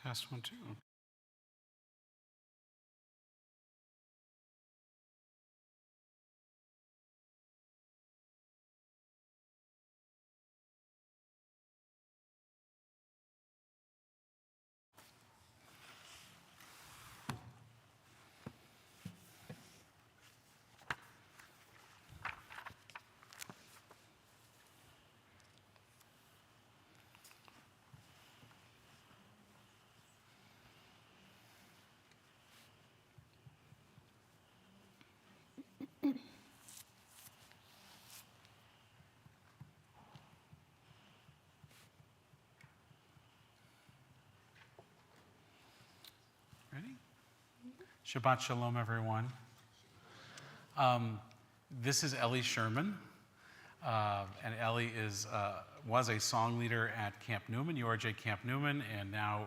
Test 1, 2. Ready? Shabbat Shalom, everyone. This is Ellie Sherman, and Ellie was a song leader at Camp Newman, URJ Camp Newman, and now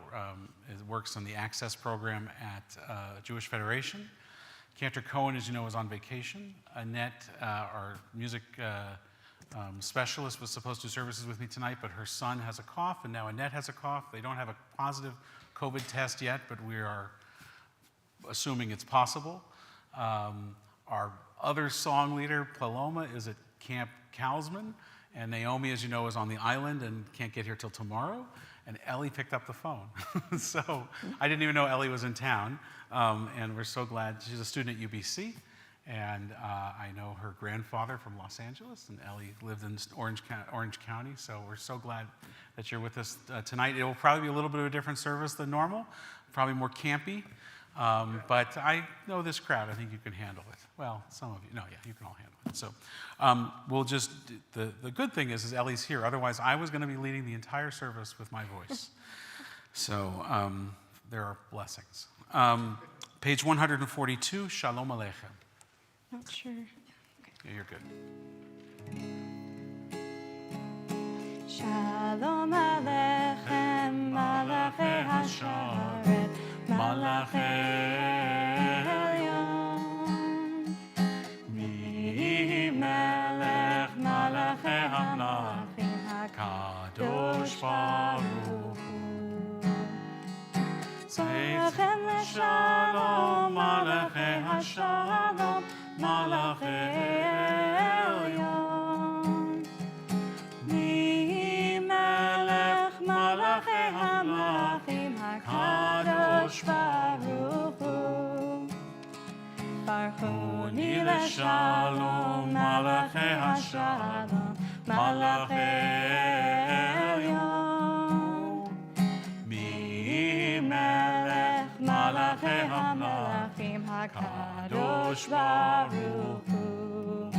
works on the Access program at Jewish Federation. Cantor Cohen, as you know, is on vacation. Annette, our music specialist, was supposed to do services with me tonight, but her son has a cough, and now Annette has a cough. They don't have a positive COVID test yet, but we are assuming it's possible. Our other song leader, Paloma, is at Camp Kalsman, and Naomi, as you know, is on the island and can't get here till tomorrow, and Ellie picked up the phone. So I didn't even know Ellie was in town, and we're so glad. She's a student at UBC, and I know her grandfather from Los Angeles, and Ellie lived in Orange County, so we're so glad that you're with us tonight. It will probably be a little bit of a different service than normal, probably more campy. But I know this crowd. I think you can handle it. Well, some of you, no, yeah, you can all handle it. So we'll just, the good thing is Ellie's here. Otherwise, I was going to be leading the entire service with my voice. So there are blessings. Page 142, Shalom Aleichem. Not sure. Okay. Yeah, you're good. Shalom Aleichem, Malachei Hasharet, Malachei Elyon. Mi Melech Malachei HaMelachim, HaKadosh Baruch Hu. Tzorchem l'shalom, Malachei Hashalom, Malachei Elyon. Mi Melech Malachei HaMelachim, HaKadosh Baruch Hu. Baruchuni l'shalom, Malachei Hashalom, Malachei Elyon. Mi Melech Malachei HaMelachim, HaKadosh Baruch Hu.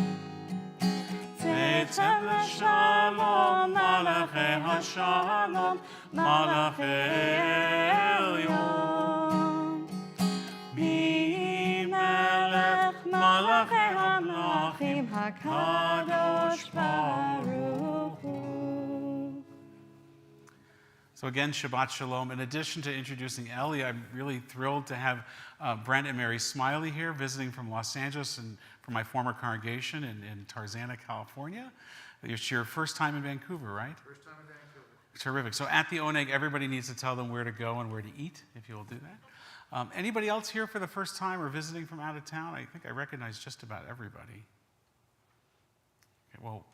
Tzeitzem l'shalom, Malachei Hashalom, Malachei Elyon. Mi Melech Malachei HaMelachim, HaKadosh Baruch Hu. So again, Shabbat Shalom. In addition to introducing Ellie, I'm really thrilled to have Brent and Mary Smiley here, visiting from Los Angeles and from my former congregation in Tarzana, California. It's your first time in Vancouver, right? First time in Vancouver. Terrific. So at the Oneg, everybody needs to tell them where to go and where to eat, if you will do that. Anybody else here for the first time or visiting from out of town? I think I recognize just about everybody. Okay, well,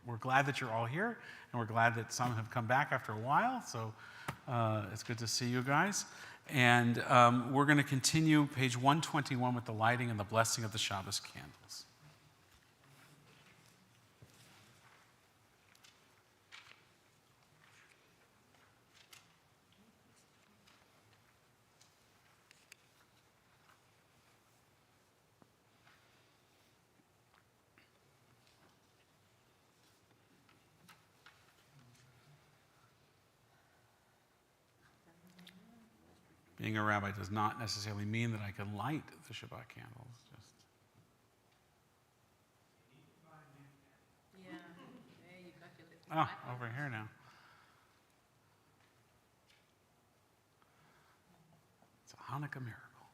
we're glad that you're all here, and we're glad that some have come back after a while, so it's good to see you guys. And we're going to continue page 121 with the lighting and the blessing of the Shabbos candles. Being a rabbi does not necessarily mean that I can light the Shabbat candles. Yeah, there you got your lips. Oh, over here now. It's a Hanukkah miracle.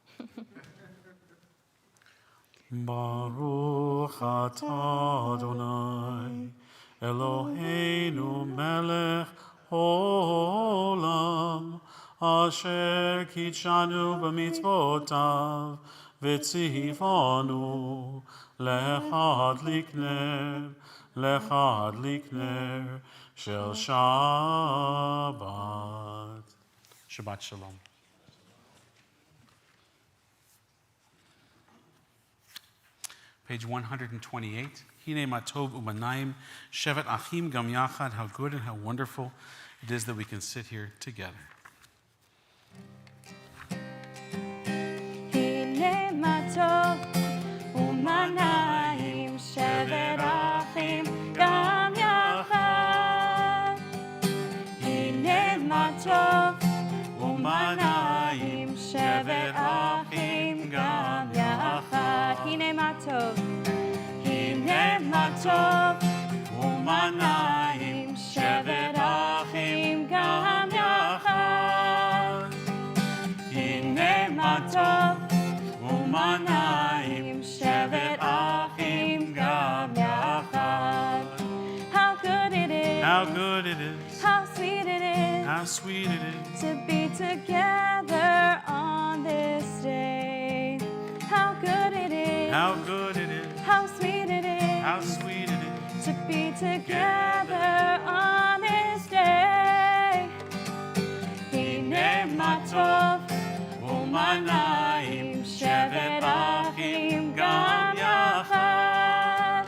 Baruch atah Adonai, Eloheinu melech haolam, אשר קידשנו במצוותיו, וציוונו להדליק נר של שבת. Shabbat Shalom. Page 128. Hine matov umanayim shevet achim gam yachad. How good and how wonderful it is that we can sit here together. הנה מה טוב ומנעים שבת אחים גם יחד. הנה מה טוב ומנעים שבת אחים גם יחד. הנה מה טוב, הנה מה טוב ומנעים שבת אחים גם יחד. הנה מה טוב ומנעים שבת אחים גם יחד. How good it is, How good it is, how sweet it is, how sweet it is, to be together on this day. How good it is, how good it is, how sweet it is, how sweet it is, to be together on this day. הנה מה טוב ומנעים שבת אחים גם יחד.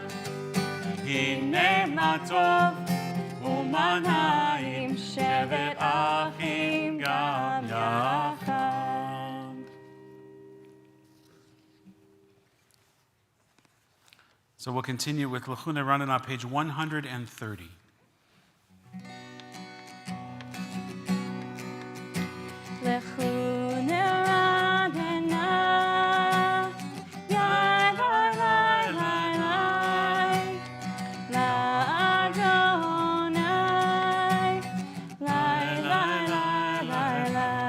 הנה מה טוב ומנעים שבת אחים גם יחד. So we'll continue with Lachuna Ranana, page 130. לכו נרננה, יאי לי לי לי לי, לאדוני, לי לי לי לי לי,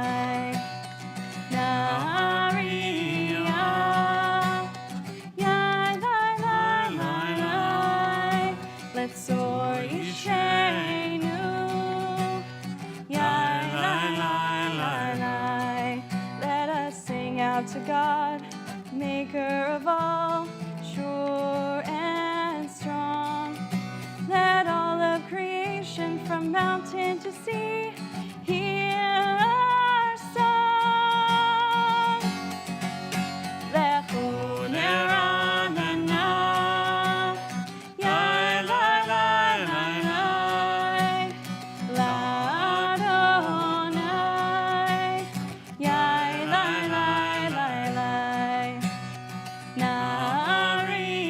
נריה, יאי לי לי לי לי, לצור אישנו, יאי לי to God, maker of all, sure and strong. Let all of creation from mountain to sea hear our song. Lechu neranana, yai lai lai lai lai, l'Adonai, yai lai lai lai lai, Naria,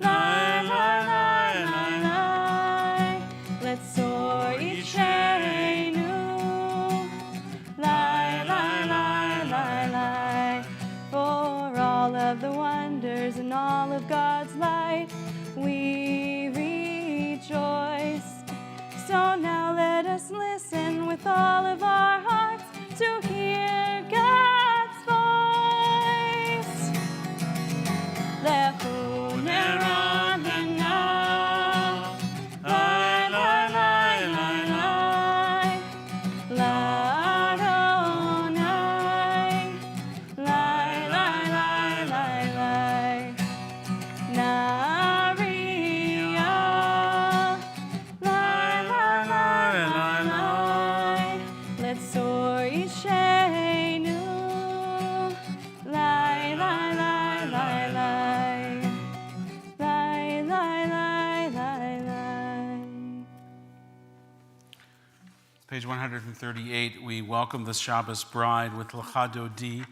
lai lai lai lai lai, let's soar Ishenu, lai lai lai lai lai, for all of the wonders and all of God's light, we rejoice. So now let us listen with all of our hearts to hear God's voice. Lechu neranana, lai lai lai lai lai, l'Adonai, lai lai lai lai lai, Naria, lai lai lai lai lai, let's soar Ishenu, lai lai lai lai lai, lai lai lai lai lai. Page 138, we welcome the Shabbos bride with L'chado Di.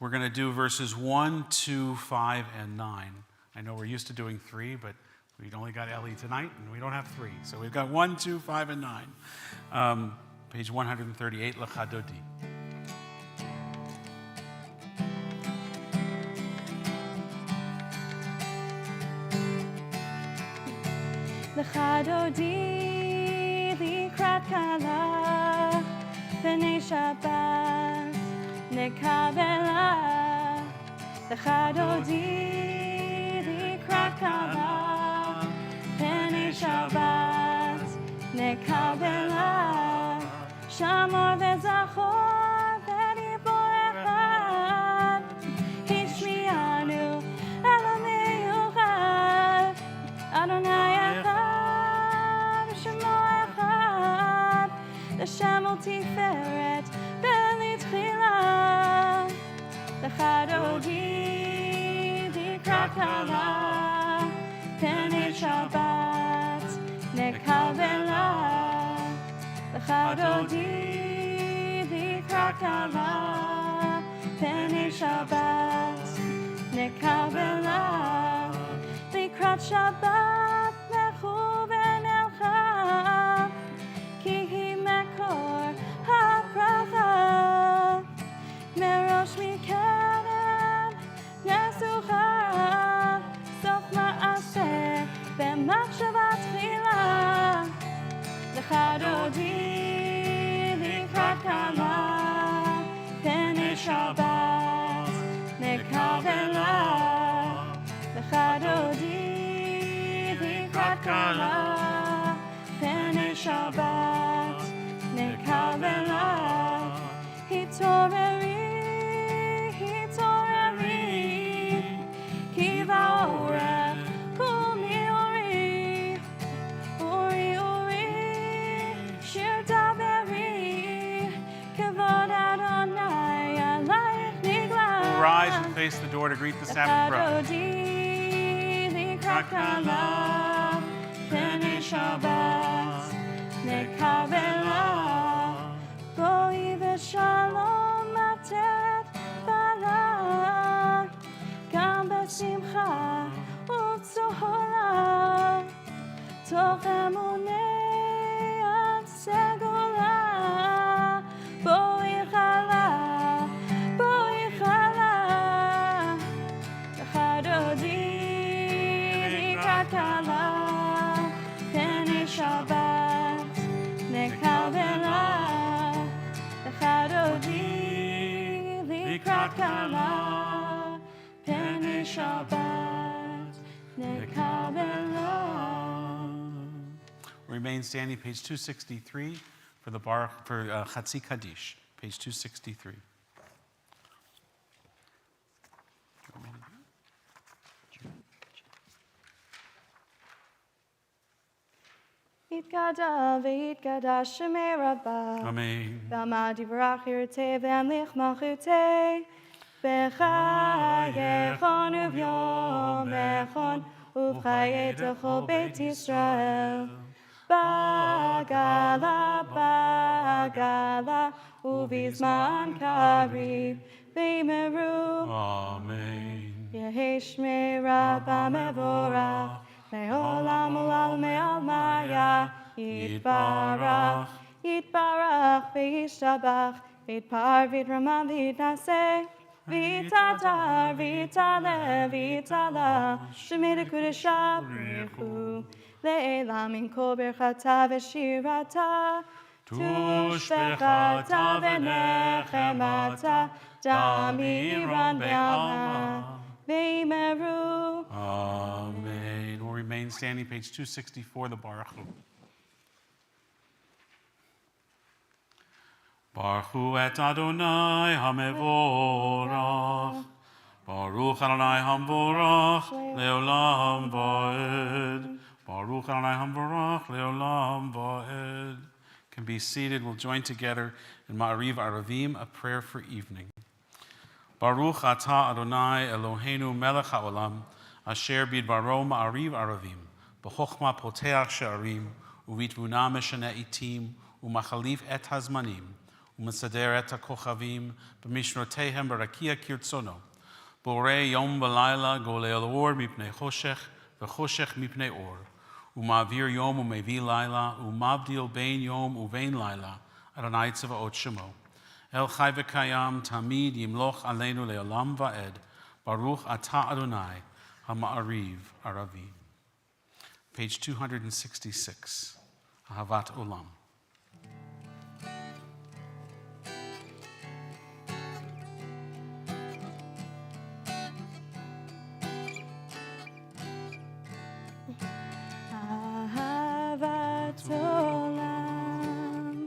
We're going to do verses 1, 2, 5, and 9. I know we're used to doing 3, but we only got Ellie tonight, and we don't have 3. So we've got 1, 2, 5, and 9. Page 138, L'chado Di. L'chado Di likrat kala, b'nei Shabbat nekabela. L'chado Di likrat kala, b'nei Shabbat nekabela. שמור וזכור ודיבור אחד, השמיענו אל המיוחד, אדוני אחד ושמו אחד, לשם ולתפארת ולתחילה, לך דודי לקראת קלה, פני שבת נקבלה, לך דודי לקראת קלה, פני שבת נקבלה, לקראת שבת לכו ונלכה, כי היא מקור הברכה, מראש מקדם נסוכה, סוף מעשה במחשבה תחילה, לך דודי לקראת קלה, פני שבת נקבלה, לך דודי לקראת קלה, פני שבת נקבלה, התעוררי, התעוררי, כי באורך קומי אורי, אורי אורי, שיר דברי, כבוד אדוני עלייך נגלה. We'll rise and face the door to greet the Sabbath brother. דודי לקראת קלה, פני שבת נקבלה, בואי ושלום עטרת בלה, גם בשמחה ובצהלה, תוך אמוני עד סגולה, בואי חלה, בואי חלה, לך דודי לקראת קלה, פני שבת נקבלה, לך דודי לקראת קלה, פני שבת נקבלה. Remain standing, page 263 for the bar for Chatzi Kaddish, page 263. יתגדל ויתקדש שמי רבה, Amen. ועמד יברך ירצה והמליך מלכותי, בחייכון וביום נכון ובחיי כל בית ישראל, בגלה בגלה ובזמן קריב במהרו, Amen. יהי שמי רבה מבורך, לעולם ולעולמי עלמיה, יתברך, יתברך וישתבח, ויתפאר ויתרומם ויתנשא, ויתהדר ויתעלה ויתעלה, שמי לקודשה ברכו, לעילה מן כל ברכתה ושירתה, תושבחתה ונחמתה, דמירן בעלמא, וימרו. Amen. We'll remain standing, page 264, the Baruch Hu. Baruch Hu et Adonai HaMevorach. Baruch Adonai HaMevorach Leolam Va'ed. Baruch Adonai HaMevorach Leolam Va'ed. Can be seated. We'll join together in Ma'ariv Aravim, a prayer for evening. Baruch Atah Adonai Eloheinu Melech HaOlam, Asher Bidbaro Ma'ariv Aravim, B'chokhma Poteach She'arim, Uvitvuna Meshana Itim, Umachalif et Hazmanim, Umesader et HaKochavim, B'mishnotehem Barakia Kirtzono, Borei Yom V'layla Golei Or Mipnei Choshech, V'choshech Mipnei Or, Umavir Yom Umevi Laila, Umavdil Bein Yom Uvein Laila, Adonai Tzavaot Shemo. El Chai V'Kayam Tamid Yimloch Aleinu Le'olam Va'ed. Baruch Atah Adonai HaMa'ariv Aravim. Page 266. Ahavat Olam. אהבת עולם,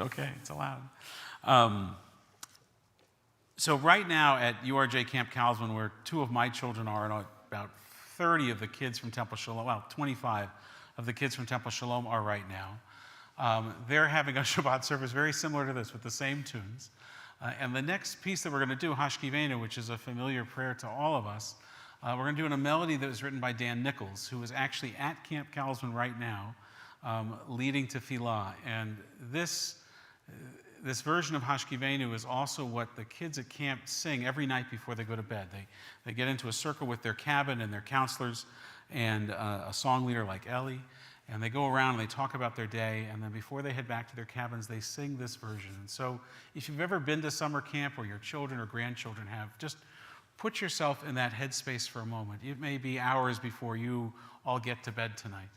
okay. It's allowed. So right now at URJ Camp Calsman, where 2 of my children are, and about 30 of the kids from Temple Shalom, well, 25 of the kids from Temple Shalom are right now. They're having a Shabbat service very similar to this with the same tunes. And the next piece that we're going to do, Hashkivenu, which is a familiar prayer to all of us, we're going to do in a melody that was written by Dan Nichols, who is actually at Camp Calsman right now, leading Tefillah. And this version of Hashkivenu is also what the kids at camp sing every night before they go to bed. They get into a circle with their cabin and their counselors and a song leader like Ellie, and they go around and they talk about their day, and then before they head back to their cabins, they sing this version. And so if you've ever been to summer camp, or your children or grandchildren have, just put yourself in that headspace for a moment. It may be hours before you all get to bed tonight.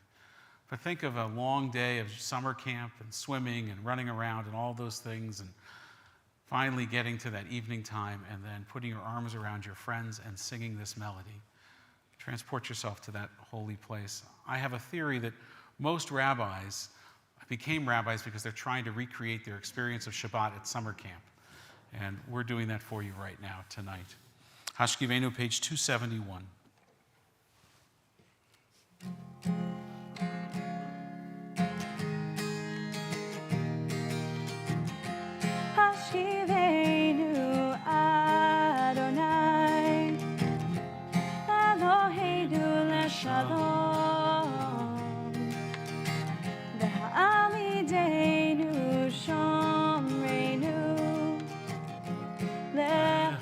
But think of a long day of summer camp and swimming and running around and all those things, and finally getting to that evening time and then putting your arms around your friends and singing this melody. Transport yourself to that holy place. I have a theory that most rabbis became rabbis because they're trying to recreate their experience of Shabbat at summer camp. And we're doing that for you right now, tonight. Hashkivenu, page 271. Hashkivenu Adonai Eloheinu leshalom V'ha'amidenu shomreinu l'chaim.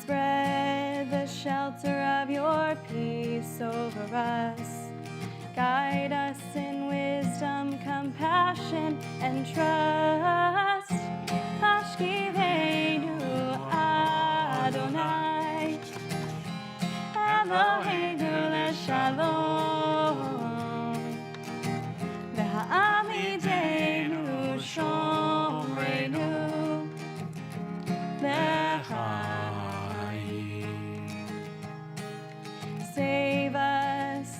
Spread the shelter of your peace over us. Guide us in wisdom, compassion, and trust. Hashkivenu Adonai Eloheinu leshalom V'ha'amidenu shomreinu l'chaim. Save us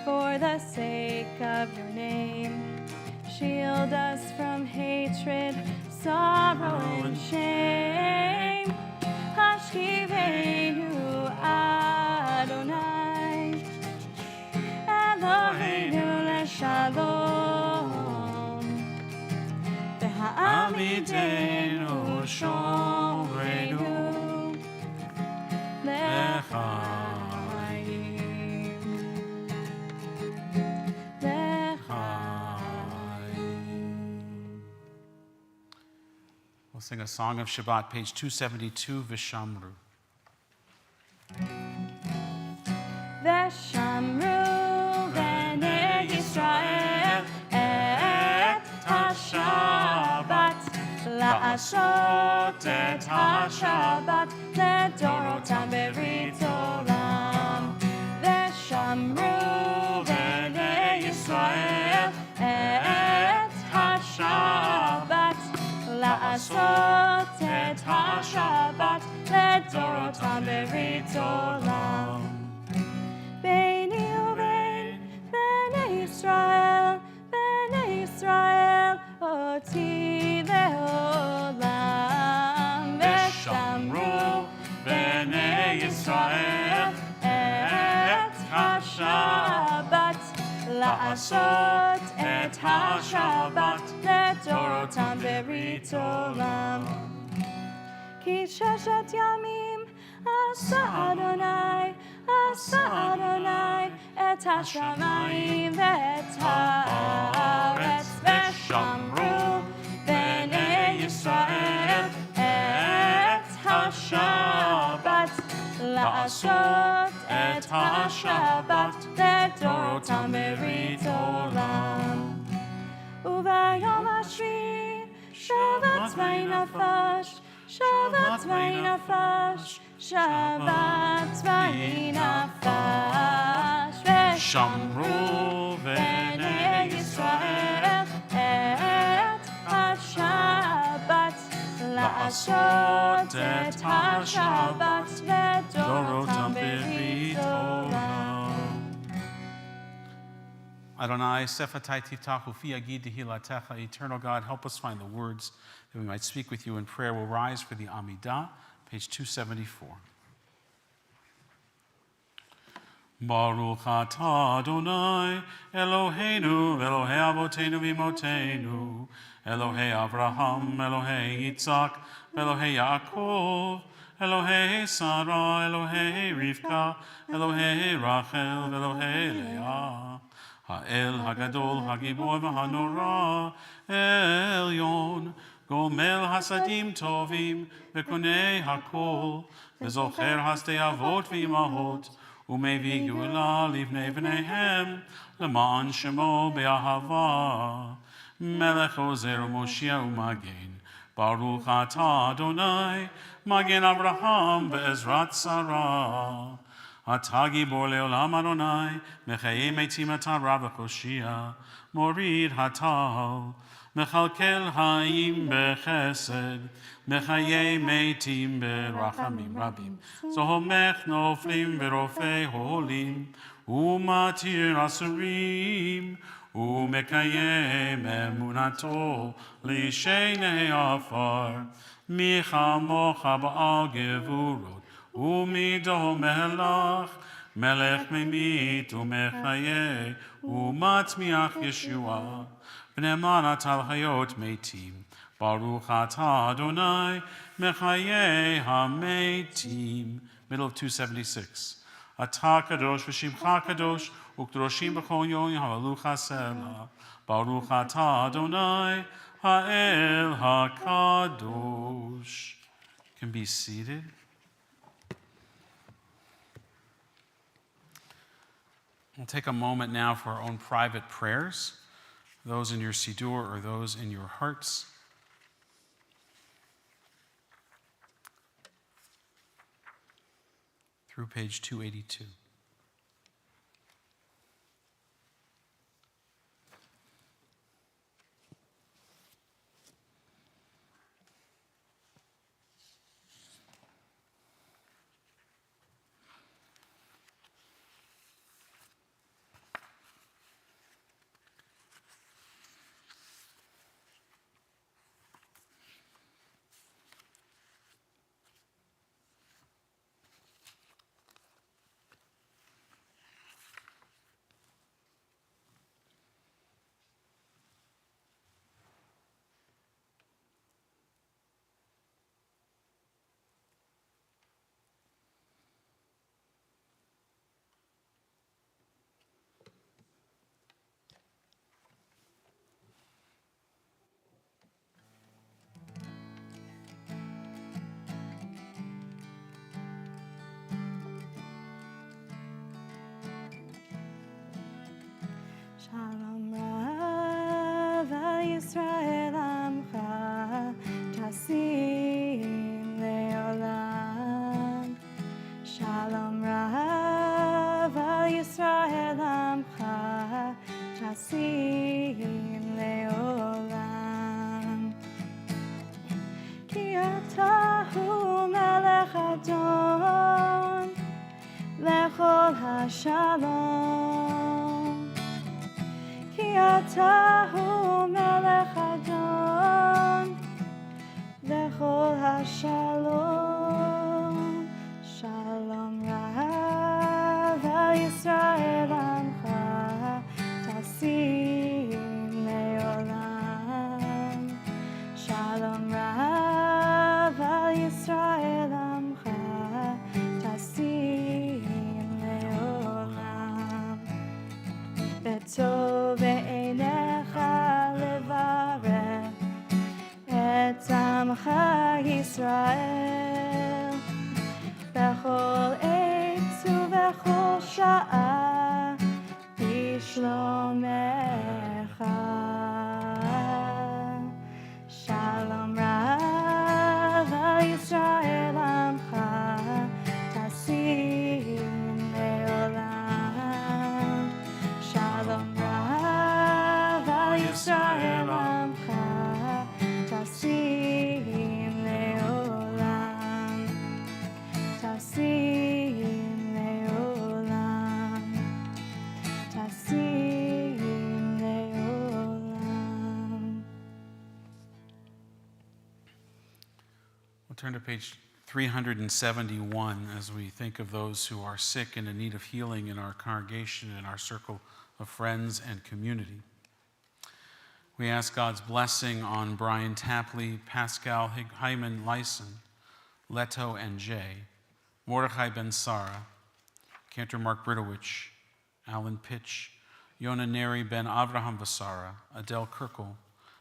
for the sake of your name. Shield us from hatred, sorrow, and shame. Hashkivenu Adonai Eloheinu leshalom V'ha'amidenu shomreinu l'chaim. We'll sing a song of Shabbat, page 272, Vishamru. Veshamru b'nei Yisrael et ha-Shabbat la'asot et ha-Shabbat ledorotam berit olam. Veshamru b'nei Yisrael et ha-Shabbat la'asot et ha-Shabbat ledorotam berit olam. Beini ubein b'nei Yisrael oti le'olam. Veshamru b'nei Yisrael et ha-Shabbat la'asot et ha-Shabbat ledorotam berit olam. Ki sheshet yamim asa Adonai et hashamayim ve'et haaretz. Veshamru b'nei Yisrael et ha-Shabbat la'asot et ha-Shabbat ledorotam berit olam. Ubayom hashvi Shabbat v'nafash, Shabbat v'nafash, Shabbat v'nafash. Shamru b'nei Yisrael et ha-Shabbat la'asot et ha-Shabbat ledorotam berit olam. Adonai, sefatai titachu fi agid tehilatecha. Eternal God, help us find the words that we might speak with you in prayer. We'll rise for the Amidah, page 274. Baruch atah Adonai, Eloheinu, Elohei Avotenu v'imotenu, Elohei Avraham, Elohei Yitzhak, Elohei Yaakov, Elohei Sarah, Elohei Rivka, Elohei Rachel, Elohei Leah. Ha'el Hagadol, Hagibor v'hanora, Elyon, Gomel Hasadim Tovim, V'konei Hakol, V'zocher Hasdei Avot v'imahot, Umevi Gula Livnei V'neihem, L'ma'an Shemo Be'ahava, Melech Ozer U'Moshia U'Magen, Baruch atah Adonai, Magen Avraham Ve'ezrat Sarah. Atah Gibor Le'olam Adonai, Mechayei Meitim Atah Rav V'Choshia, Morid Hatal, Mechalkel Ha'im Bechesed, Mechayei Meitim Berachamim Rabim, Zohomech Noflim V'Rofei Holim, Umatir Asurim, Umekayem Emunato, Lishenei Afar, Micha Mocha Ba'al Gevurot, Umido Melech, Melech Memit Umechaye, Umatmiach Yeshua, B'nemanat al Hayot Meitim, Baruch atah Adonai, Mechaye HaMeitim. Middle of 276. Atah Kadosh v'Shimcha Kadosh, Ukdoshim b'chol yom Halelucha Selah. Baruch atah Adonai, Ha'el HaKadosh. Can be seated. We'll take a moment now for our own private prayers, those in your siddur or those in your hearts. Through page 282. Shalom Rav al Yisrael Amcha Tasim Leolam. Shalom Rav al Yisrael Amcha Tasim Leolam. Ki ata hu melech Adon lechol hashalom. Atahu melech Adon lechol hashalom. Shalom Rav al Yisrael Amcha Tasim Leolam. Shalom Rav al Yisrael Amcha Tasim Leolam. Beto Amcha Yisrael turn to page 371 as we think of those who are sick and in need of healing in our congregation and our circle of friends and community. We ask God's blessing on Brian Tapley, Pascal Hyman Lyson, Leto and Jay, Mordechai Ben Sara, Cantor Mark Bridowich, Alan Pitch, Yona Neri Ben Avraham Vasara, Adele Kirkle,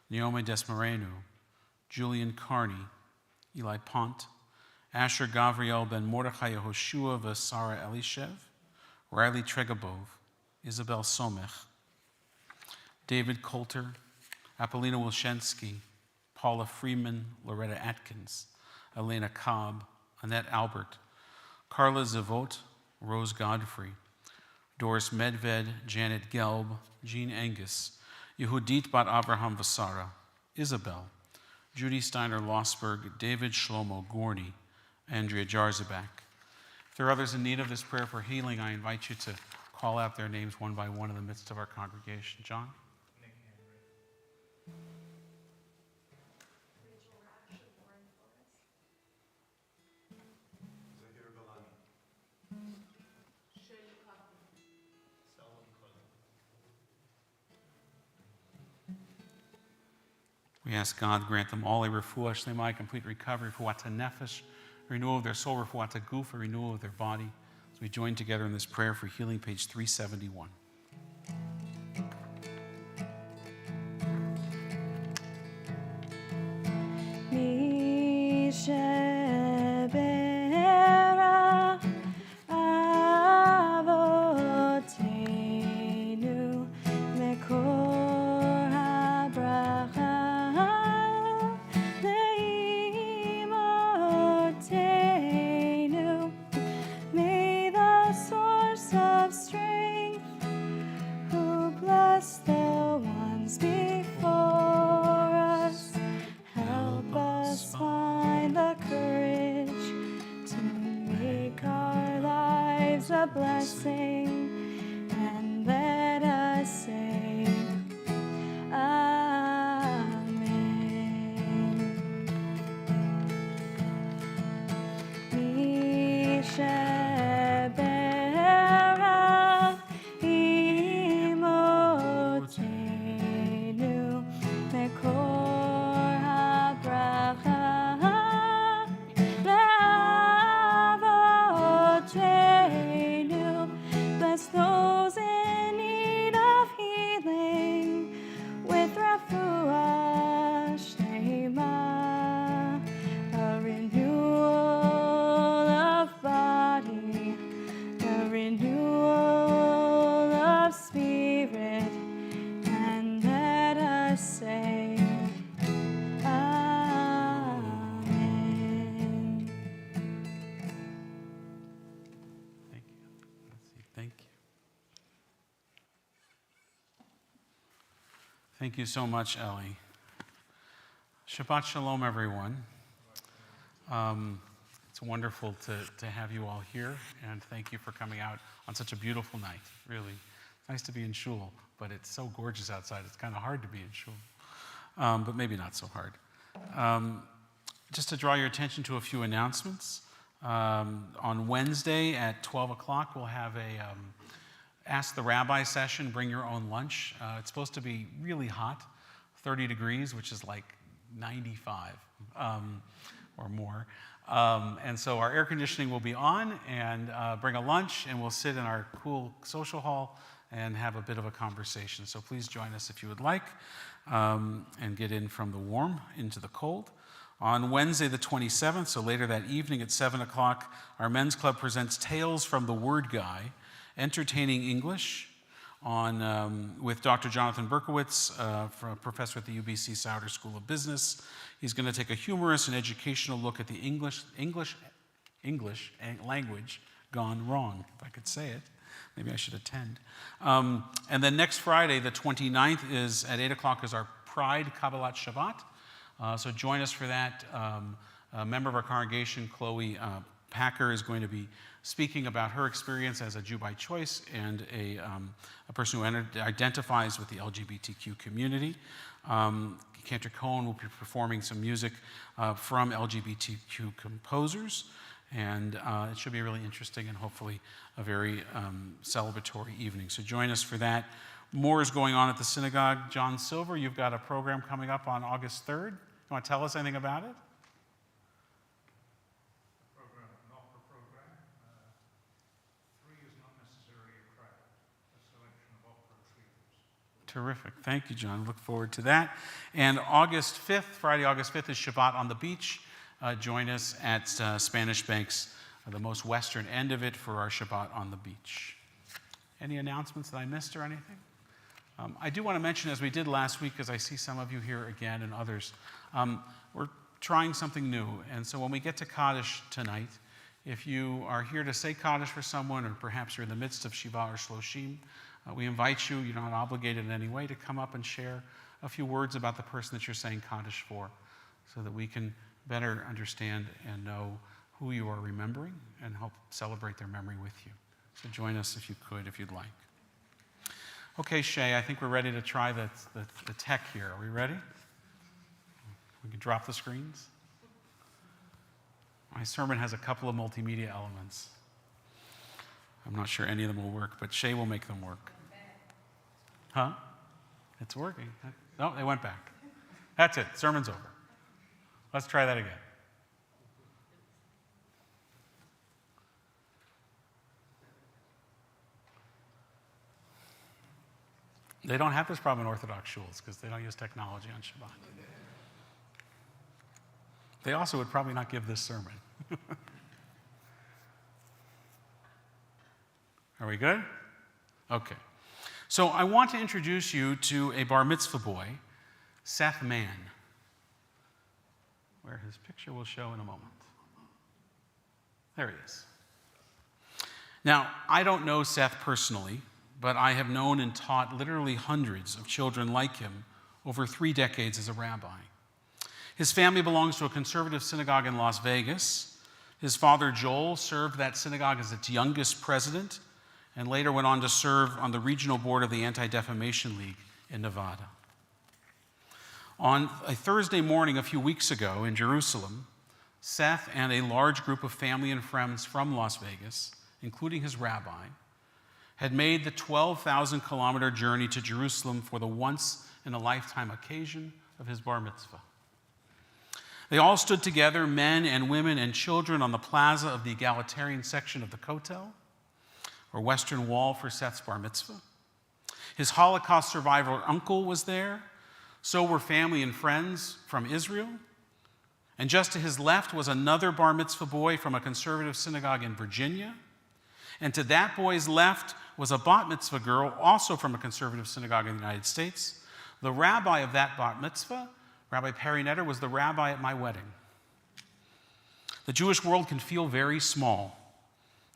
Naomi Desmarenu, Julian Carney, Eli Pont, Asher Gavriel Ben Mordechai Yehoshua Vasara Elishev, Riley Tregabov, Isabel Somech, David Coulter, Apollina Wilshensky, Paula Freeman, Loretta Atkins, Elena Cobb, Annette Albert, Carla Zavot, Rose Godfrey, Doris Medved, Janet Gelb, Jean Angus, Yehudit Bat Abraham Vasara, Isabel, Judy Steiner Losberg, David Shlomo Gorney, Andrea Jarzabak. If there are others in need of this prayer for healing, I invite you to call out their names one by one in the midst of our congregation. John? We ask God grant them all a refuah shlema, complete recovery, refuah nefesh, renewal of their soul, refuah guf, a renewal of their body. As we join together in this prayer for healing, page 371. Thank you so much, Ellie. Shabbat Shalom, everyone. It's wonderful to have you all here, and thank you for coming out on such a beautiful night. Really, it's nice to be in shul, but it's so gorgeous outside. It's kind of hard to be in shul, but maybe not so hard. Just to draw your attention to a few announcements. On Wednesday at 12 o'clock, we'll have a Ask the Rabbi session, bring your own lunch. It's supposed to be really hot, 30 degrees, which is like 95 or more. And so our air conditioning will be on, and bring a lunch, and we'll sit in our cool social hall and have a bit of a conversation. So please join us if you would like, and get in from the warm into the cold. On Wednesday the 27th, so later that evening at 7 o'clock, our men's club presents Tales from the Word Guy, Entertaining English, with Dr. Jonathan Berkowitz, professor at the UBC Sauder School of Business. He's going to take a humorous and educational look at the English language gone wrong, if I could say it. Maybe I should attend. And then next Friday, the 29th, is at 8 o'clock is our Pride Kabbalat Shabbat. So join us for that. A member of our congregation, Chloe Packer is going to be speaking about her experience as a Jew by choice and a person who identifies with the LGBTQ community. Cantor Cohen will be performing some music from LGBTQ composers, and it should be really interesting and hopefully a very celebratory evening. So join us for that. More is going on at the synagogue. John Silver, you've got a program coming up on August 3rd. You want to tell us anything about it? Terrific. Thank you, John. Look forward to that. And August 5th, Friday, August 5th, is Shabbat on the beach. Join us at Spanish Banks, the most western end of it, for our Shabbat on the beach. Any announcements that I missed or anything? I do want to mention, as we did last week, because I see some of you here again and others, we're trying something new. And so when we get to Kaddish tonight, if you are here to say Kaddish for someone, or perhaps you're in the midst of Shiva or Shloshim, we invite you, you're not obligated in any way, to come up and share a few words about the person that you're saying Kaddish for, so that we can better understand and know who you are remembering and help celebrate their memory with you. So join us if you could, if you'd like. Okay, Shay, I think we're ready to try the tech here. Are we ready? We can drop the screens. My sermon has a couple of multimedia elements. I'm not sure any of them will work, but Shay will make them work. Huh? It's working. No, they went back. That's it. Sermon's over. Let's try that again. They don't have this problem in Orthodox shuls because they don't use technology on Shabbat. They also would probably not give this sermon. Are we good? Okay. So I want to introduce you to a bar mitzvah boy, Seth Mann, where his picture will show in a moment. There he is. Now, I don't know Seth personally, but I have known and taught literally hundreds of children like him over 3 decades as a rabbi. His family belongs to a conservative synagogue in Las Vegas. His father, Joel, served that synagogue as its youngest president and later went on to serve on the regional board of the Anti-Defamation League in Nevada. On a Thursday morning a few weeks ago in Jerusalem, Seth and a large group of family and friends from Las Vegas, including his rabbi, had made the 12,000-kilometer journey to Jerusalem for the once-in-a-lifetime occasion of his bar mitzvah. They all stood together, men and women and children, on the plaza of the egalitarian section of the Kotel, or Western Wall, for Seth's bar mitzvah. His Holocaust survivor uncle was there. So were family and friends from Israel. And just to his left was another bar mitzvah boy from a conservative synagogue in Virginia. And to that boy's left was a bat mitzvah girl, also from a conservative synagogue in the United States. The rabbi of that bat mitzvah, Rabbi Perry Netter, was the rabbi at my wedding. The Jewish world can feel very small,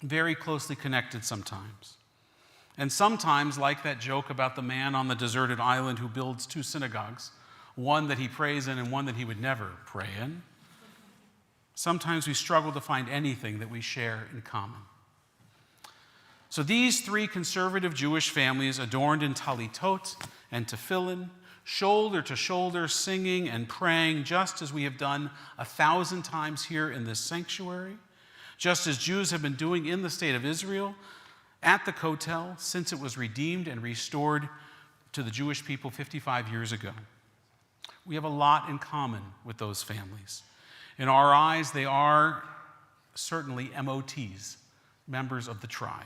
very closely connected sometimes. And sometimes, like that joke about the man on the deserted island who builds 2 synagogues, one that he prays in and one that he would never pray in, sometimes we struggle to find anything that we share in common. So these 3 conservative Jewish families, adorned in talitot and tefillin, shoulder to shoulder, singing and praying, just as we have done 1,000 times here in this sanctuary, just as Jews have been doing in the state of Israel, at the Kotel, since it was redeemed and restored to the Jewish people 55 years ago. We have a lot in common with those families. In our eyes, they are certainly MOTs, members of the tribe.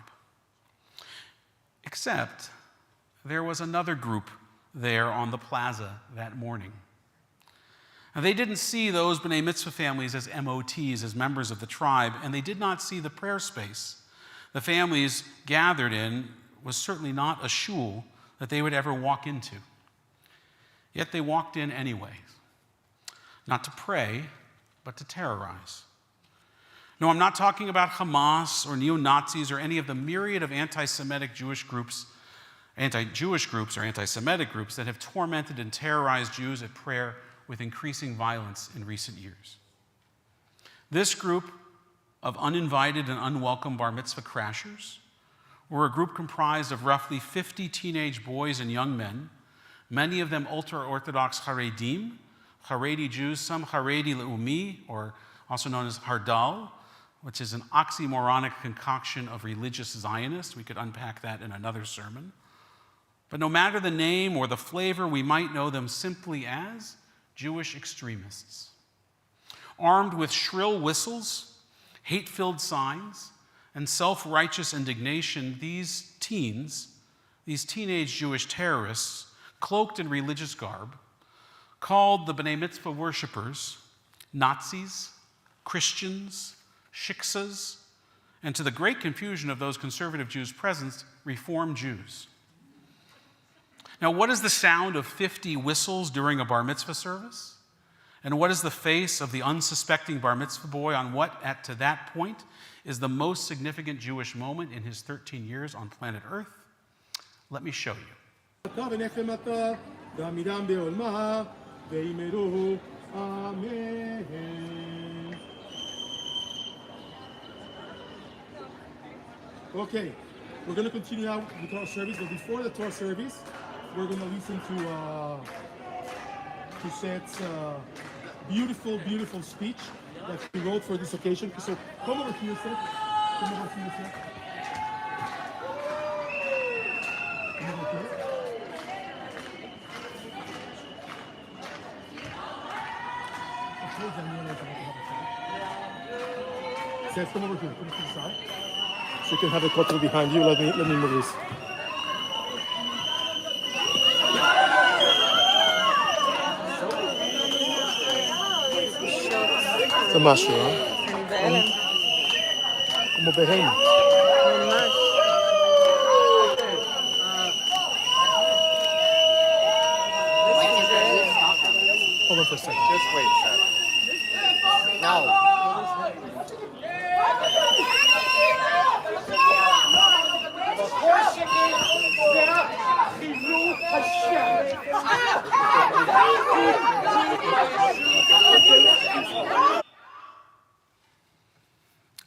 Except there was another group there on the plaza that morning. Now, they didn't see those B'nai Mitzvah families as MOTs, as members of the tribe, and they did not see the prayer space the families gathered in was certainly not a shul that they would ever walk into. Yet they walked in anyway, not to pray, but to terrorize. No, I'm not talking about Hamas or neo-Nazis or any of the myriad of anti-Semitic Jewish groups, anti-Jewish groups or anti-Semitic groups that have tormented and terrorized Jews at prayer with increasing violence in recent years. This group of uninvited and unwelcome bar mitzvah crashers. We're a group comprised of roughly 50 teenage boys and young men, many of them ultra-Orthodox Haredim, Haredi Jews, some Haredi Leumi, or also known as Hardal, which is an oxymoronic concoction of religious Zionists. We could unpack that in another sermon. But no matter the name or the flavor, we might know them simply as Jewish extremists. Armed with shrill whistles, hate-filled signs, and self-righteous indignation, these teenage Jewish terrorists, cloaked in religious garb, called the B'nai Mitzvah worshippers Nazis, Christians, shiksas, and to the great confusion of those conservative Jews present, Reform Jews. Now, what is the sound of 50 whistles during a bar mitzvah service? And what is the face of the unsuspecting bar mitzvah boy on what, to that point, is the most significant Jewish moment in his 13 years on planet Earth? Let me show you. Okay, we're going to continue now with the Torah service, but before the Torah service, we're going to listen to Seth's beautiful, beautiful speech that he wrote for this occasion. So come over here, Seth. Come over here, Seth. Come over here. Seth, come over here. Come to the side. So you can have a couple behind you. Let me move this. זה משהו, אני בהלם. כמו בהלם. ממש. Hold on for a second. Just wait a second. No.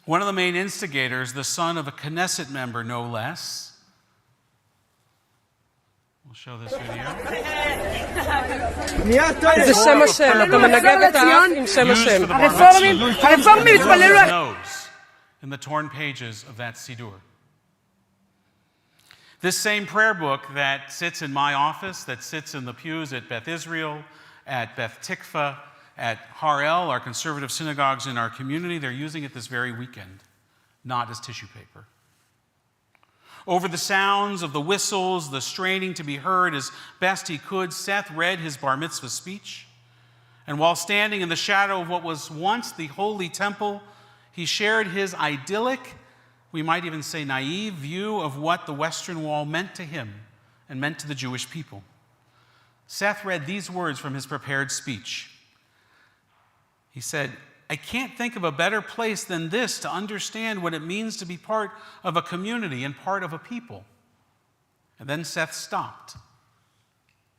One of the main instigators, the son of a Knesset member, no less. We'll show this video. זה שם השם, אתה מנגב את האף עם שם השם. הרפורמים התפללו. In the torn pages of that siddur. This same prayer book that sits in my office, that sits in the pews at Beth Israel, at Beth Tikva, at Harel, our conservative synagogues in our community, they're using it this very weekend, not as tissue paper. Over the sounds of the whistles, the straining to be heard as best he could, Seth read his bar mitzvah speech. And while standing in the shadow of what was once the holy temple, he shared his idyllic, we might even say naive, view of what the Western Wall meant to him and meant to the Jewish people. Seth read these words from his prepared speech. He said, I can't think of a better place than this to understand what it means to be part of a community and part of a people. And then Seth stopped.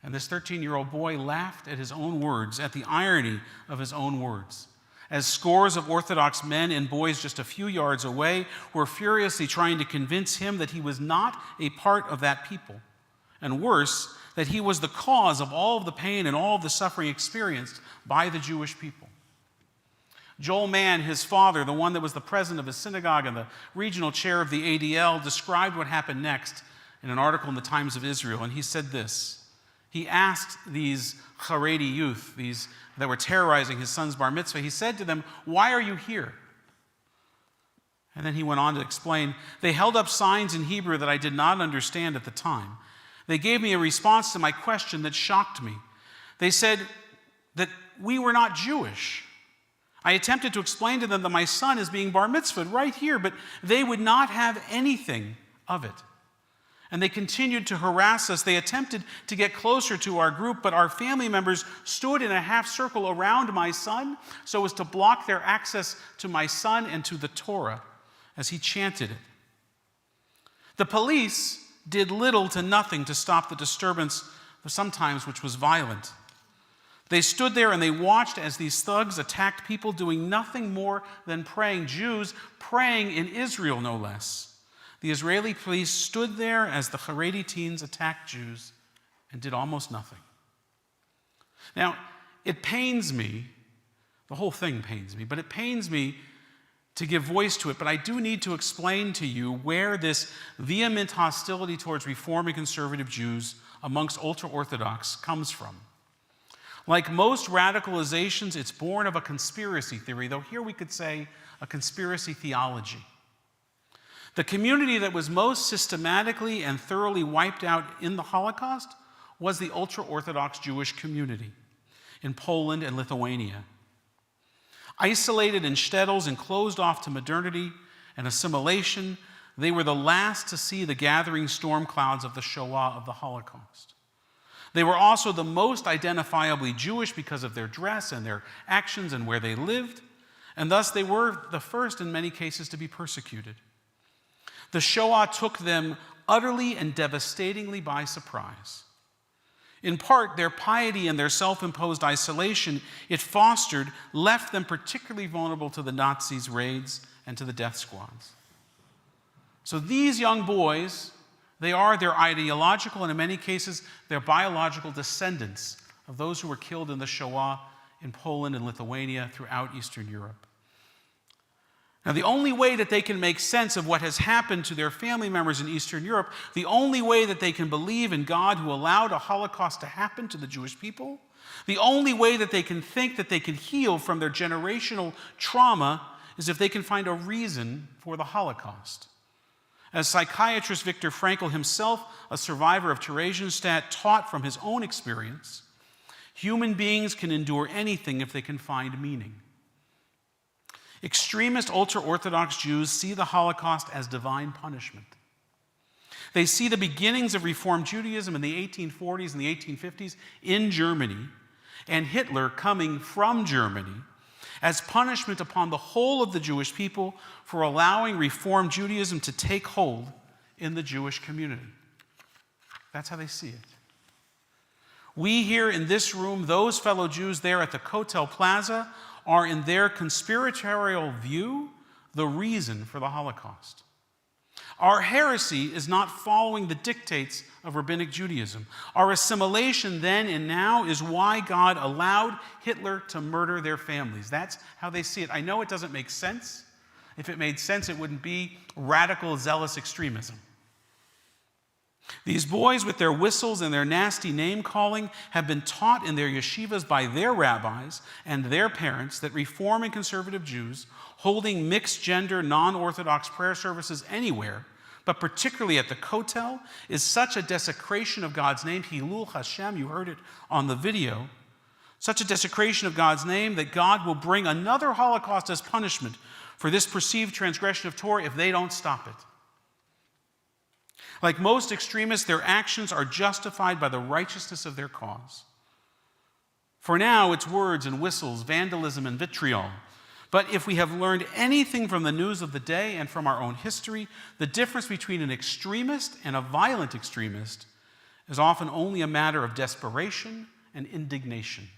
And this 13-year-old boy laughed at his own words, at the irony of his own words, as scores of Orthodox men and boys just a few yards away were furiously trying to convince him that he was not a part of that people. And worse, that he was the cause of all of the pain and all of the suffering experienced by the Jewish people. Joel Mann, his father, the one that was the president of his synagogue and the regional chair of the ADL, described what happened next in an article in the Times of Israel, and he said this. He asked these Haredi youth, these that were terrorizing his son's bar mitzvah, he said to them, why are you here? And then he went on to explain, they held up signs in Hebrew that I did not understand at the time. They gave me a response to my question that shocked me. They said that we were not Jewish. I attempted to explain to them that my son is being bar mitzvahed right here, but they would not have anything of it. And they continued to harass us. They attempted to get closer to our group, but our family members stood in a half circle around my son so as to block their access to my son and to the Torah as he chanted it. The police did little to nothing to stop the disturbance, sometimes which was violent. They stood there and they watched as these thugs attacked people doing nothing more than praying, Jews praying in Israel, no less. The Israeli police stood there as the Haredi teens attacked Jews and did almost nothing. Now, it pains me, the whole thing pains me, but it pains me to give voice to it, but I do need to explain to you where this vehement hostility towards Reform and conservative Jews amongst ultra-Orthodox comes from. Like most radicalizations, it's born of a conspiracy theory, though here we could say a conspiracy theology. The community that was most systematically and thoroughly wiped out in the Holocaust was the ultra-Orthodox Jewish community in Poland and Lithuania. Isolated in shtetls and closed off to modernity and assimilation, they were the last to see the gathering storm clouds of the Shoah of the Holocaust. They were also the most identifiably Jewish because of their dress and their actions and where they lived, and thus they were the first in many cases to be persecuted. The Shoah took them utterly and devastatingly by surprise. In part, their piety and their self-imposed isolation it fostered left them particularly vulnerable to the Nazis' raids and to the death squads. So these young boys, they are their ideological and in many cases their biological descendants of those who were killed in the Shoah in Poland and Lithuania throughout Eastern Europe. Now, the only way that they can make sense of what has happened to their family members in Eastern Europe, the only way that they can believe in God who allowed a Holocaust to happen to the Jewish people, the only way that they can think that they can heal from their generational trauma is if they can find a reason for the Holocaust. As psychiatrist Viktor Frankl himself, a survivor of Theresienstadt, taught from his own experience, human beings can endure anything if they can find meaning. Extremist ultra-Orthodox Jews see the Holocaust as divine punishment. They see the beginnings of Reform Judaism in the 1840s and the 1850s in Germany, and Hitler coming from Germany as punishment upon the whole of the Jewish people for allowing Reform Judaism to take hold in the Jewish community. That's how they see it. We here in this room, those fellow Jews there at the Kotel Plaza, are in their conspiratorial view the reason for the Holocaust. Our heresy is not following the dictates of Rabbinic Judaism. Our assimilation then and now is why God allowed Hitler to murder their families. That's how they see it. I know it doesn't make sense. If it made sense, it wouldn't be radical, zealous extremism. These boys with their whistles and their nasty name-calling have been taught in their yeshivas by their rabbis and their parents that Reform and conservative Jews holding mixed-gender, non-Orthodox prayer services anywhere, but particularly at the Kotel, is such a desecration of God's name, Hilul Hashem, you heard it on the video, such a desecration of God's name that God will bring another Holocaust as punishment for this perceived transgression of Torah if they don't stop it. Like most extremists, their actions are justified by the righteousness of their cause. For now, it's words and whistles, vandalism and vitriol. But if we have learned anything from the news of the day and from our own history, the difference between an extremist and a violent extremist is often only a matter of desperation and indignation.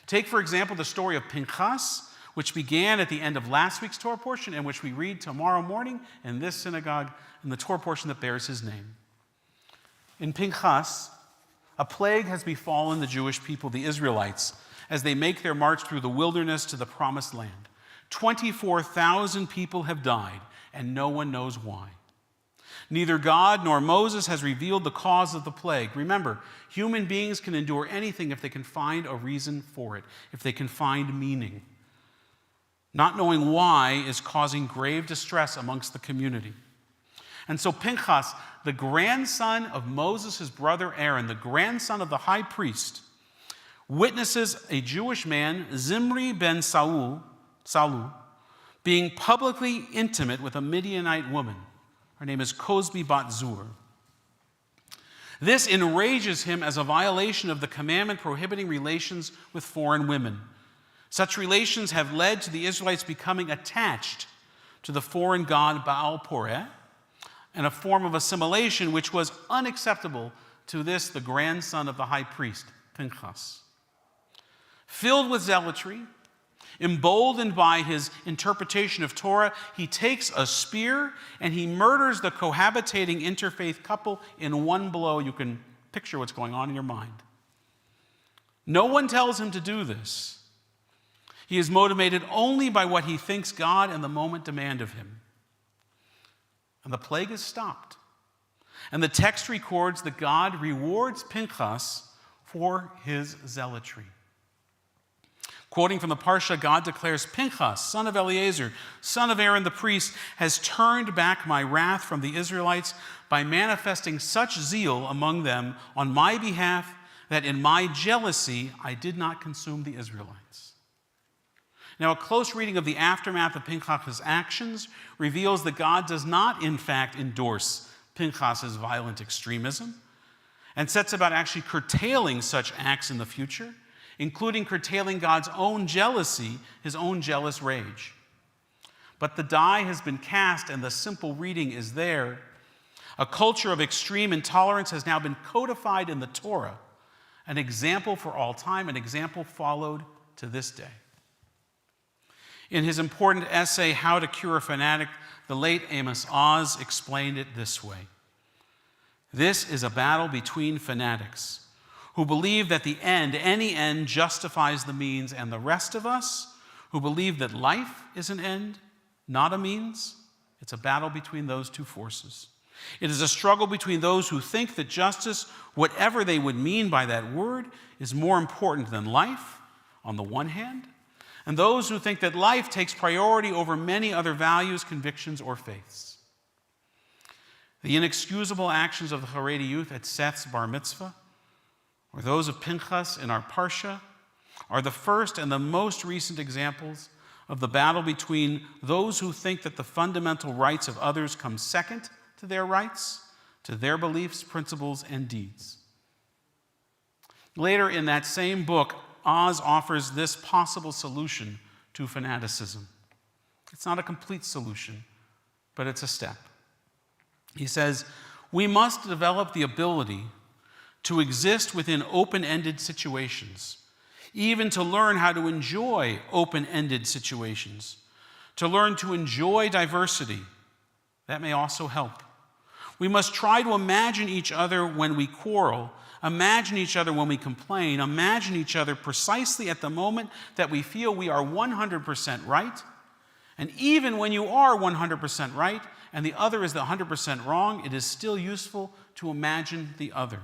Take, for example, the story of Pinchas, which began at the end of last week's Torah portion and which we read tomorrow morning in this synagogue in the Torah portion that bears his name. In Pinchas, a plague has befallen the Jewish people, the Israelites, as they make their march through the wilderness to the promised land. 24,000 people have died, and no one knows why. Neither God nor Moses has revealed the cause of the plague. Remember, human beings can endure anything if they can find a reason for it, if they can find meaning. Not knowing why is causing grave distress amongst the community. And so Pinchas, the grandson of Moses' brother Aaron, the grandson of the high priest, witnesses a Jewish man, Zimri ben Salu, being publicly intimate with a Midianite woman. Her name is Cosbi bat Zur. This enrages him as a violation of the commandment prohibiting relations with foreign women. Such relations have led to the Israelites becoming attached to the foreign god Baal Poreh, and a form of assimilation which was unacceptable to this, the grandson of the high priest, Pinchas. Filled with zealotry, emboldened by his interpretation of Torah, he takes a spear and he murders the cohabitating interfaith couple in one blow. You can picture what's going on in your mind. No one tells him to do this. He is motivated only by what he thinks God and the moment demand of him. And the plague is stopped. And the text records that God rewards Pinchas for his zealotry. Quoting from the Parsha, God declares, Pinchas, son of Eleazar, son of Aaron the priest, has turned back my wrath from the Israelites by manifesting such zeal among them on my behalf that in my jealousy I did not consume the Israelites. Now, a close reading of the aftermath of Pinchas' actions reveals that God does not, in fact, endorse Pinchas' violent extremism and sets about actually curtailing such acts in the future, including curtailing God's own jealousy, his own jealous rage. But the die has been cast and the simple reading is there. A culture of extreme intolerance has now been codified in the Torah, an example for all time, an example followed to this day. In his important essay, How to Cure a Fanatic, the late Amos Oz explained it this way. This is a battle between fanatics who believe that the end, any end, justifies the means, and the rest of us who believe that life is an end, not a means. It's a battle between those two forces. It is a struggle between those who think that justice, whatever they would mean by that word, is more important than life, on the one hand, and those who think that life takes priority over many other values, convictions, or faiths. The inexcusable actions of the Haredi youth at Seth's bar mitzvah, or those of Pinchas in our Parsha, are the first and the most recent examples of the battle between those who think that the fundamental rights of others come second to their rights, to their beliefs, principles, and deeds. Later in that same book, Oz offers this possible solution to fanaticism. It's not a complete solution, but it's a step. He says, we must develop the ability to exist within open-ended situations, even to learn how to enjoy open-ended situations, to learn to enjoy diversity. That may also help. We must try to imagine each other when we quarrel, imagine each other when we complain, imagine each other precisely at the moment that we feel we are 100% right. And even when you are 100% right and the other is the 100% wrong, it is still useful to imagine the other.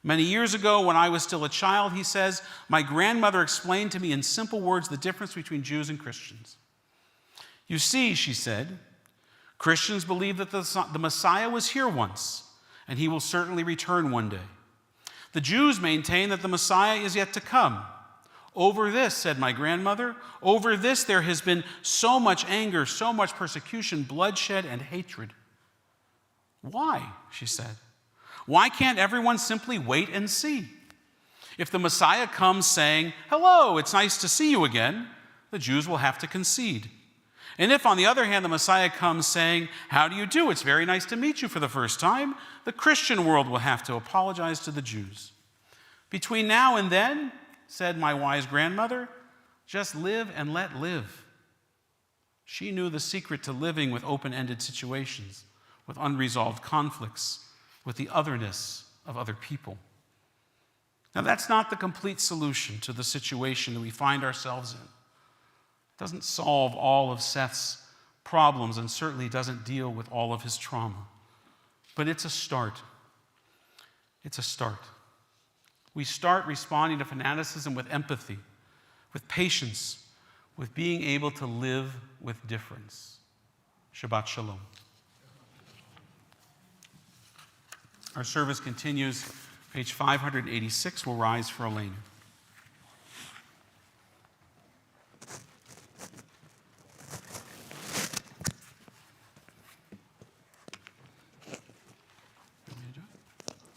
Many years ago, when I was still a child, he says, my grandmother explained to me in simple words the difference between Jews and Christians. You see, she said, Christians believe that the Messiah was here once, and he will certainly return one day. The Jews maintain that the Messiah is yet to come. Over this, said my grandmother, over this there has been so much anger, so much persecution, bloodshed, and hatred. Why? She said. Why can't everyone simply wait and see? If the Messiah comes saying, hello, it's nice to see you again, the Jews will have to concede. And if, on the other hand, the Messiah comes saying, how do you do? It's very nice to meet you for the first time, the Christian world will have to apologize to the Jews. Between now and then, said my wise grandmother, just live and let live. She knew the secret to living with open-ended situations, with unresolved conflicts, with the otherness of other people. Now, that's not the complete solution to the situation that we find ourselves in. It doesn't solve all of Seth's problems and certainly doesn't deal with all of his trauma. But it's a start. It's a start. We start responding to fanaticism with empathy, with patience, with being able to live with difference. Shabbat Shalom. Our service continues. Page 586 will rise for Elena.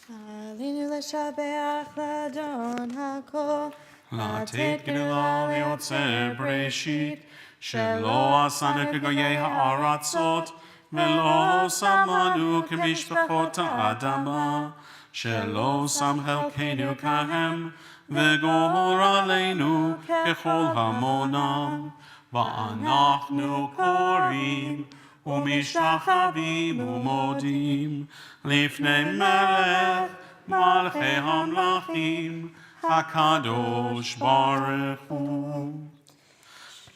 עלינו לשבח לאדון הכל, לתת גדולה ליוצר בראשית, שלא עשנו כגויי הארצות, ולא שמנו כמשפחות האדמה, שלא שם חלקנו כהם, וגור עלינו ככל המונם. ואנחנו קוראים ומשתחווים ומודים לפני מלך מלכי המלכים, הקדוש ברוך הוא.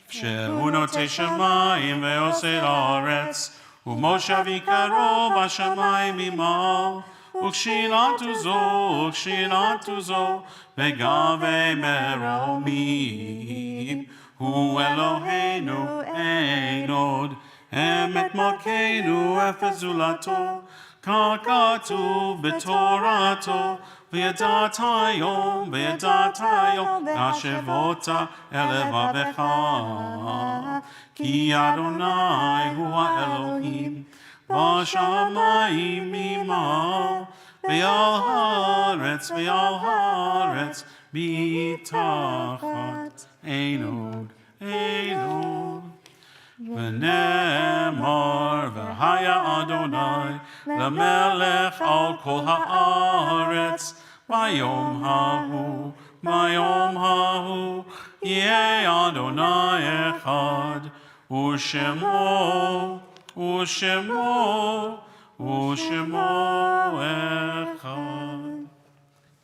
שהוא נוטה שמיים ועושה ארץ, ומושבי קרוב השמיים ממעל, וכשילתו זו, וגבי מרומים. הוא אלוהינו אין עוד, אמת מלכנו אפס זולתו, כך כתוב בתורתו, וידעת היום, השבות אל לבבך, כי אדוני הוא האלוהים, בשמיים ממעל, ועל הארץ מתחת. אין עוד. ונאמר, והיה אדוני למלך על כל הארץ, ביום ההוא יהיה אדוני אחד, ושמו אחד.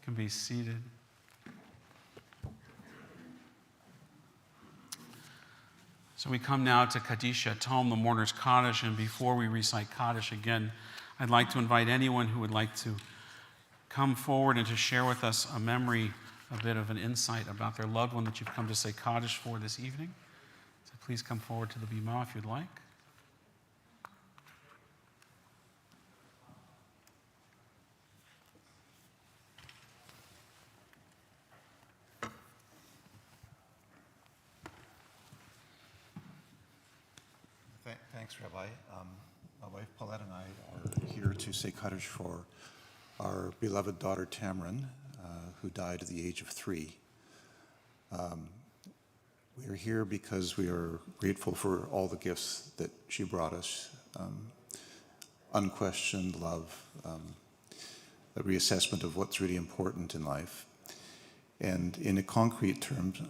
Can be seated. So we come now to kaddish at home, the Mourner's kaddish, and before we recite kaddish again, I'd like to invite anyone who would like to come forward and to share with us a memory, a bit of an insight about their loved one that you've come to say kaddish for this evening. So please come forward to the bima if you'd like. Thanks, Rabbi. My wife Paulette and I are here to say kaddish for our beloved daughter Tamron, who died at the age of 3. We are here because we are grateful for all the gifts that she brought us. Unquestioned love, a reassessment of what's really important in life. And in a concrete terms,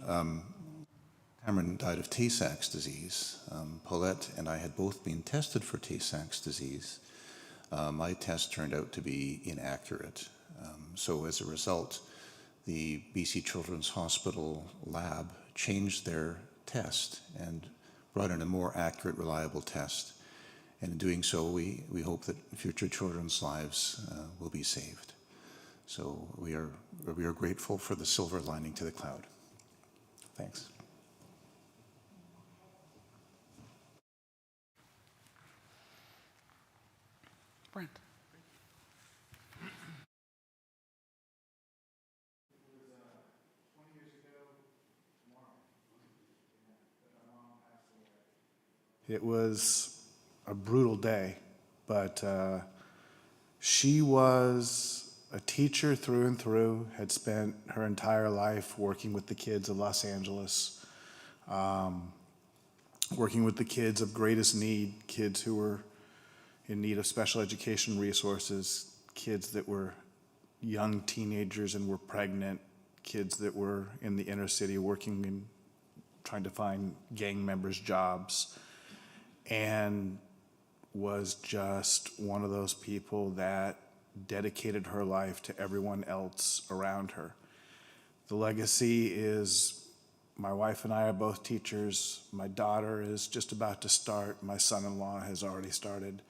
Cameron died of Tay-Sachs disease. Paulette and I had both been tested for Tay-Sachs disease. My test turned out to be inaccurate. So as a result, the BC Children's Hospital lab changed their test and brought in a more accurate, reliable test. And in doing so, we hope that future children's lives will be saved. So we are grateful for the silver lining to the cloud. Thanks. Brent. It was a brutal day, but she was a teacher through and through, had spent her entire life working with the kids of Los Angeles, working with the kids of greatest need, kids who were in need of special education resources, kids that were young teenagers and were pregnant, kids that were in the inner city working and trying to find gang members' jobs, and was just one of those people that dedicated her life to everyone else around her. The legacy is my wife and I are both teachers. My daughter is just about to start. My son-in-law has already started.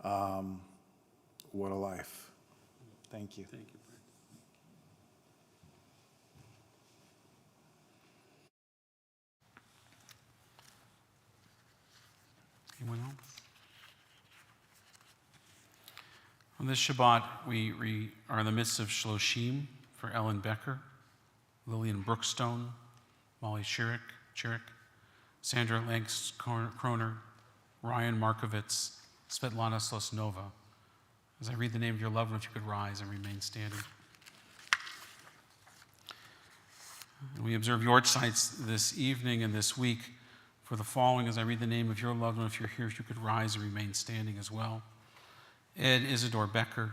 What a life. Thank you. Thank you, Brent. Anyone else? On this Shabbat, we are in the midst of Shloshim for Ellen Becker, Lillian Brookstone, Molly Chirick, Sandra Lanks Kroner, Ryan Markovitz, Svetlana Slosnova. As I read the name of your loved one, if you could rise and remain standing. And we observe your sites this evening and this week for the following. As I read the name of your loved one, if you're here, if you could rise and remain standing as well. Ed Isidore Becker,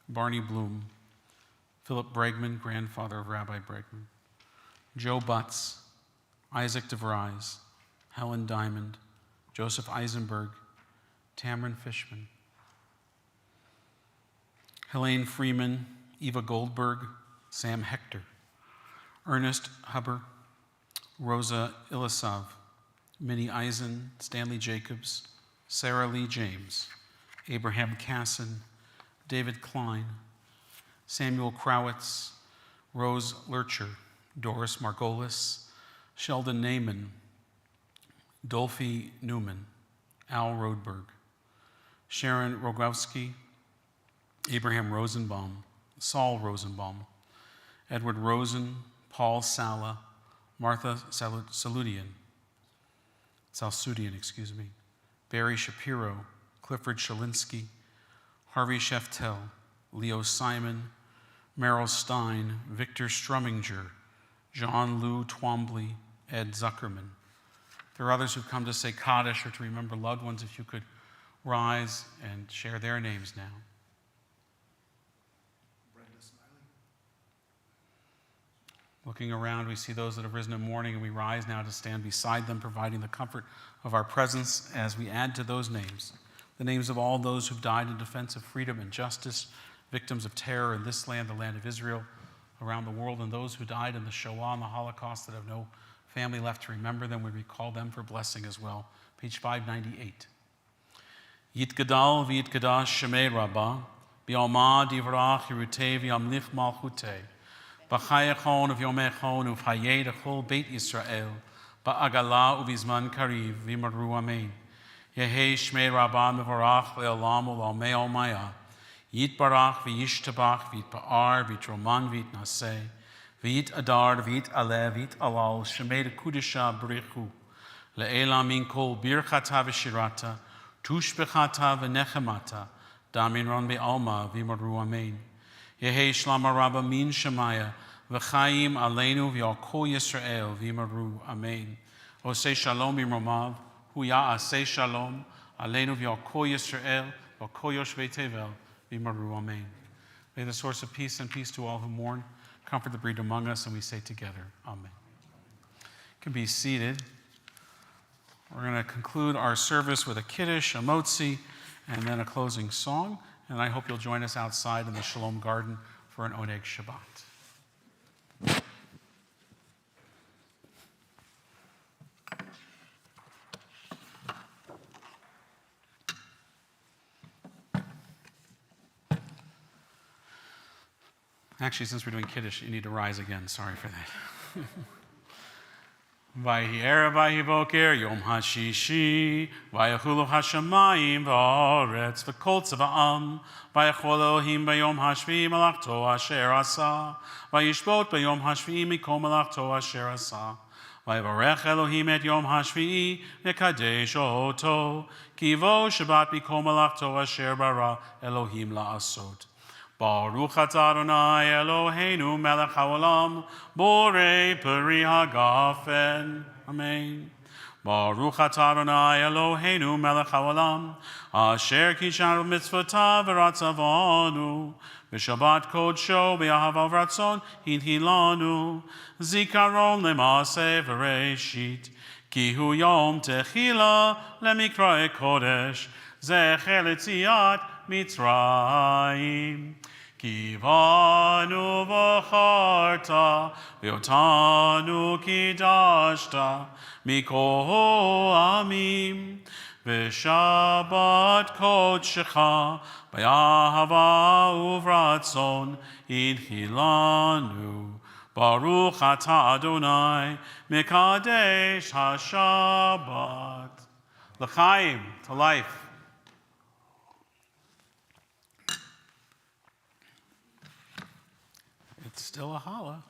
Barney Bloom, Philip Bregman, grandfather of Rabbi Bregman, Joe Butts, Isaac DeVries, Helen Diamond, Joseph Eisenberg, Tamron Fishman, Helene Freeman, Eva Goldberg, Sam Hector, Ernest Huber, Rosa Ilisov, Minnie Eisen, Stanley Jacobs, Sarah Lee James, Abraham Casson, David Klein, Samuel Crowitz, Rose Lurcher, Doris Margolis, Sheldon Naiman, Dolphy Newman, Al Rodberg, Sharon Rogowski, Abraham Rosenbaum, Saul Rosenbaum, Edward Rosen, Paul Sala, Martha Salsudian, Barry Shapiro, Clifford Shalinsky, Harvey Sheftel, Leo Simon, Merrill Stein, Victor Strumminger, John Lou Twombly, Ed Zuckerman. There are others who've come to say Kaddish or to remember loved ones. If you could rise and share their names now. Looking around, we see those that have risen in mourning, and we rise now to stand beside them, providing the comfort of our presence as we add to those names the names of all those who've died in defense of freedom and justice, victims of terror in this land, the land of Israel, around the world, and those who died in the Shoah and the Holocaust that have no family left to remember them. We recall them for blessing as well. Page 598. Yitgadal v'yitgadash shemei rabbah, bi'alma divrach yirutei v'yamlich malchutei, b'chayachon v'yomechon uv'hayei d'chol beit Yisrael, ba'agala uv'izman kariv v'yimaru amen. Yehei shmei rabbah mevorach le'olam u'l'almei olmaya, yitbarach v'yishtabach v'yitpa'ar v'yitroman v'yitnaseh, v'yit adar v'yit aleh v'yit alal shemei d'kudisha b'richu, le'elam min kol birchata v'shirata, tushbechata v'nechemata, damin ron be'alma v'yimaru amen. Yehei shlama rabba min shemaya, v'chaim aleinu v'yalkol Yisrael v'yimaru amen. Osei shalom b'romav, hu ya'aseh shalom, aleinu v'yalkol Yisrael, v'yalkol yoshvei tevel v'yimaru amen. May the source of peace and peace to all who mourn comfort the bereaved among us, and we say together, amen. You can be seated. We're going to conclude our service with a Kiddush, a motzi, and then a closing song. And I hope you'll join us outside in the Shalom Garden for an Oneg Shabbat. Actually, since we're doing Kiddush, you need to rise again. Sorry for that. Vayhi erev vayhi boker yom hashishi vayachulu hashamayim v'aretz v'kol tzva'am vayachol Elohim b'yom hashvi malachto asher asa vayishbot b'yom hashvi mikol malachto asher asa vayivarech Elohim et yom hashvi v'kadesh oto kivo Shabbat mikol malachto asher bara Elohim la'asot. Baruch atah Adonai Eloheinu melech haolam borei peri hagafen. Amen. Baruch atah Adonai Eloheinu melech haolam asher kishanu mitzvotav v'ratzavonu v'shabbat kodsho v'yahavav ratzon hinhilanu zikaron lemaseh v'reishit ki hu yom techila lemikrae kodesh zecher letziat Mitzrayim. Kivanu v'charta v'yotanu kidashta mikol amim v'shabbat kodshecha b'yahava uvratzon inhilanu Baruch atah Adonai mekadesh hashabbat. L'chaim, to life. Still a challah.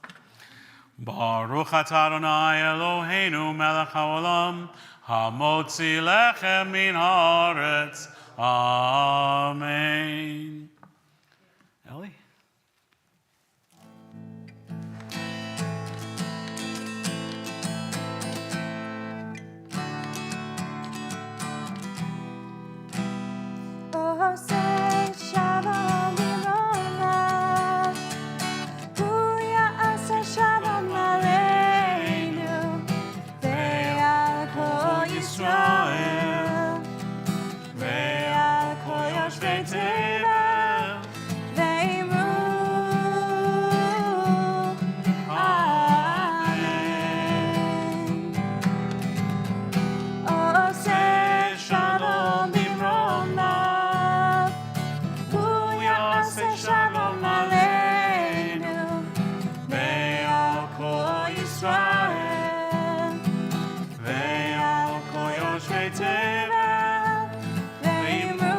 Baruch atah Adonai Eloheinu melech haolam hamotzi lechem min haaretz. Amen. Ellie? Oh, say shalom, Yisrael, ve'al kol yoshvei tevel, ve'imru.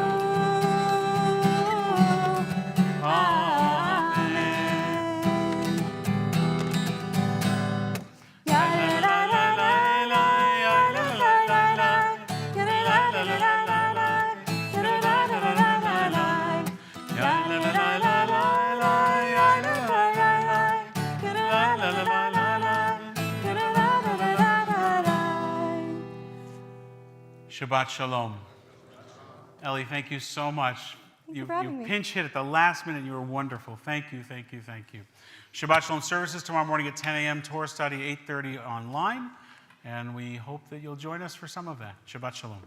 Shabbat Shalom. Ellie, thank you so much. you for having me. Pinch hit at the last minute. You were wonderful. Thank you, thank you, thank you. Shabbat Shalom services tomorrow morning at 10 a.m. Torah study, 8:30 online. And we hope that you'll join us for some of that. Shabbat Shalom.